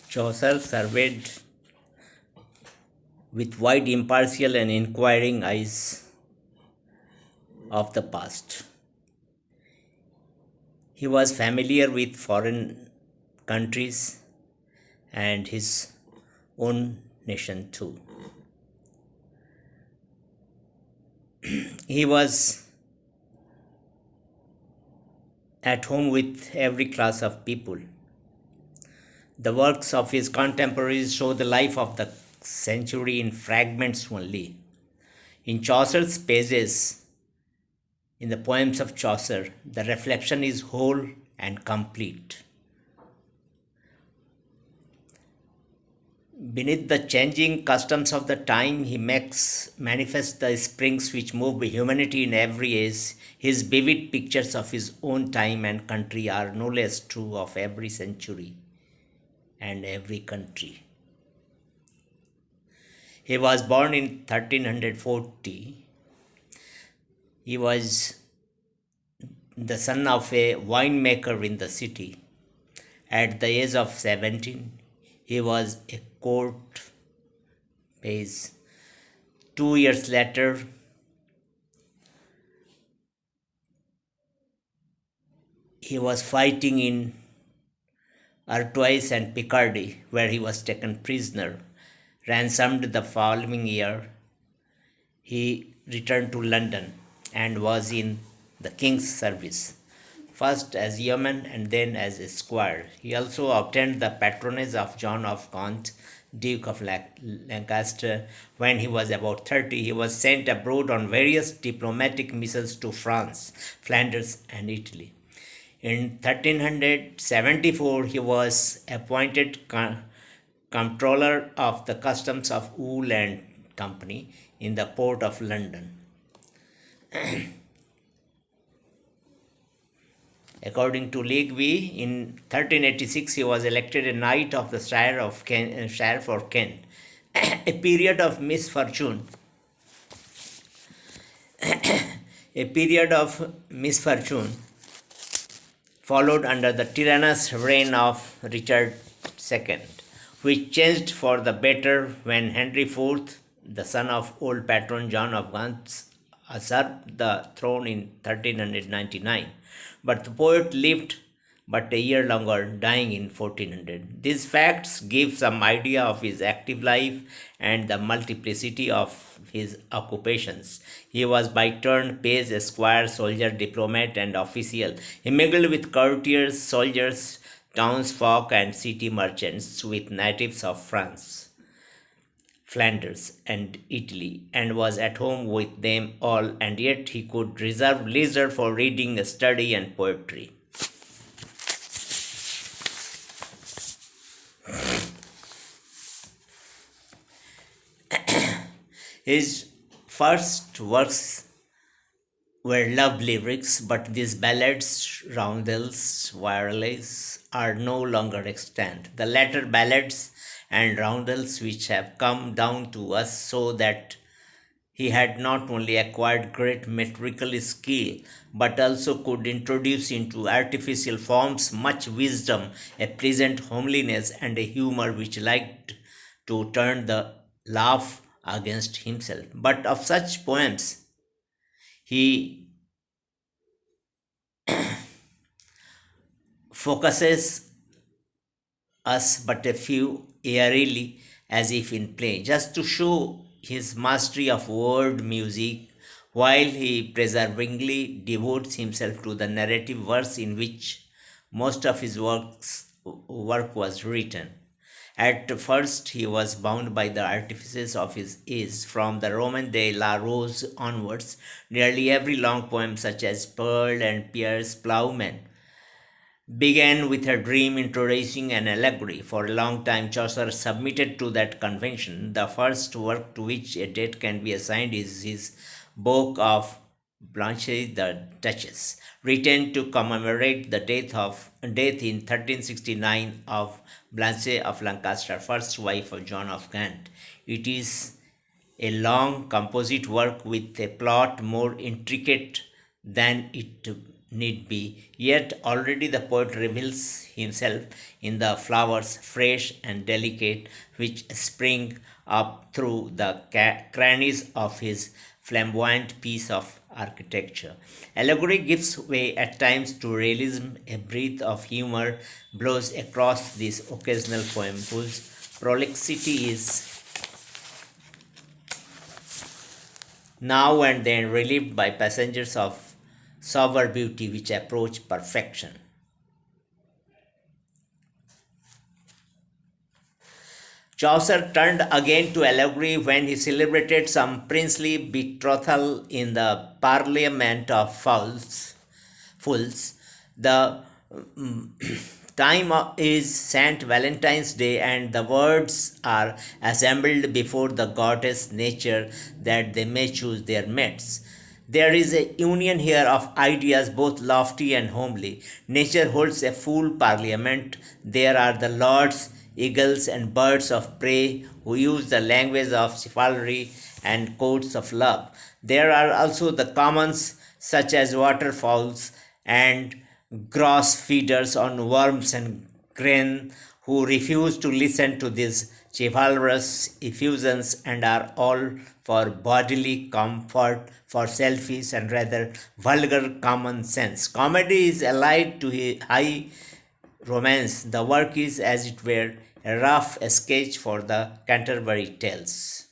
Chaucer surveyed with wide, impartial, and inquiring eyes of the past. He was familiar with foreign countries and his own nation too. He was at home with every class of people. The works of his contemporaries show the life of the century in fragments only. In Chaucer's pages, in the poems of Chaucer, the reflection is whole and complete. Beneath the changing customs of the time, he makes manifest the springs which move humanity in every age. His vivid pictures of his own time and country are no less true of every century and every country. He was born in 1340. He was the son of a winemaker in the city. At the age of 17, he was a court page. 2 years later, he was fighting in Artois and Picardy, where he was taken prisoner. Ransomed the following year, he returned to London and was in the king's service, first as yeoman and then as a squire. He also obtained the patronage of John of Gaunt, Duke of Lancaster. When he was about 30, he was sent abroad on various diplomatic missions to France, Flanders, and Italy. In 1374, he was appointed Comptroller of the Customs of Wool and Company in the port of London. According to Legby, in 1386 he was elected a knight of the Shire for Kent. A period of misfortune. A period of misfortune followed under the tyrannous reign of Richard II, which changed for the better when Henry IV, the son of old patron John of Gaunt, usurped the throne in 1399. But the poet lived but a year longer, dying in 1400. These facts give some idea of his active life and the multiplicity of his occupations. He was by turn page, esquire, soldier, diplomat, and official. He mingled with courtiers, soldiers, townsfolk, and city merchants, with natives of France, Flanders, and Italy, and was at home with them all, and yet he could reserve leisure for reading, study, and poetry. His first works were love lyrics, but these ballads, roundels, virelays are no longer extant. The latter ballads and roundels which have come down to us show that he had not only acquired great metrical skill, but also could introduce into artificial forms much wisdom, a pleasant homeliness, and a humor which liked to turn the laugh against himself. But of such poems, he focuses us but a few airily, as if in play, just to show his mastery of word music, while he perseveringly devotes himself to the narrative verse in which most of his work was written. At first, he was bound by the artifices of his age. From the Roman de la Rose onwards, nearly every long poem, such as Pearl and Pierre's Plowman, began with a dream introducing an allegory. For a long time, Chaucer submitted to that convention. The first work to which a date can be assigned is his book of Blanche the Duchess, written to commemorate the death in 1369 of Blanche of Lancaster, first wife of John of Gaunt. It is a long composite work with a plot more intricate than it need be, yet already the poet reveals himself in the flowers, fresh and delicate, which spring up through the crannies of his flamboyant piece of architecture. Allegory gives way at times to realism, a breath of humor blows across this occasional poem whose prolixity is now and then relieved by passengers of sober beauty which approach perfection. Chaucer turned again to allegory when he celebrated some princely betrothal in the Parliament of Fools. The time is Saint Valentine's Day, and the words are assembled before the goddess Nature that they may choose their mates. There is a union here of ideas both lofty and homely. Nature holds a full parliament. There are the lords, eagles, and birds of prey who use the language of chivalry and codes of love. There are also the commons, such as waterfowls and gross feeders on worms and grain, who refuse to listen to these chivalrous effusions and are all for bodily comfort, for selfish and rather vulgar common sense. Comedy is allied to high romance. The work is, as it were, a rough sketch for the Canterbury Tales.